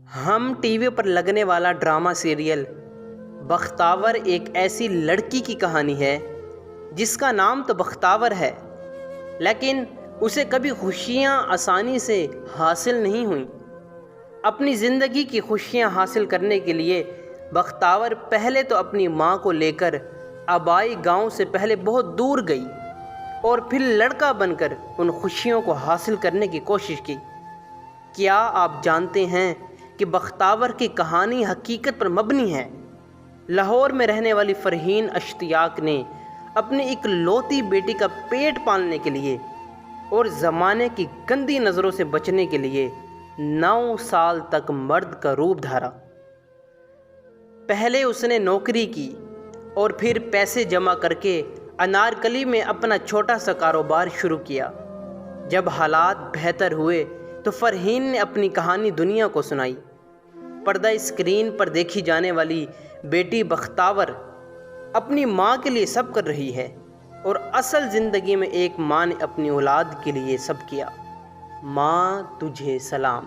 ہم T V پر لگنے والا ڈرامہ سیریل بختاور ایک ایسی لڑکی کی کہانی ہے جس کا نام تو بختاور ہے، لیکن اسے کبھی خوشیاں آسانی سے حاصل نہیں ہوئیں۔ اپنی زندگی کی خوشیاں حاصل کرنے کے لیے بختاور پہلے تو اپنی ماں کو لے کر آبائی گاؤں سے پہلے بہت دور گئی اور پھر لڑکا بن کر ان خوشیوں کو حاصل کرنے کی کوشش کی۔ کیا آپ جانتے ہیں کہ بختاور کی کہانی حقیقت پر مبنی ہے؟ لاہور میں رہنے والی فرحین اشتیاق نے اپنی اکلوتی بیٹی کا پیٹ پالنے کے لیے اور زمانے کی گندی نظروں سے بچنے کے لیے 9 سال تک مرد کا روپ دھارا۔ پہلے اس نے نوکری کی اور پھر پیسے جمع کر کے انارکلی میں اپنا چھوٹا سا کاروبار شروع کیا۔ جب حالات بہتر ہوئے تو فرحین نے اپنی کہانی دنیا کو سنائی۔ پردہ اسکرین پر دیکھی جانے والی بیٹی بختاور اپنی ماں کے لیے سب کر رہی ہے، اور اصل زندگی میں ایک ماں نے اپنی اولاد کے لیے سب کیا۔ ماں تجھے سلام۔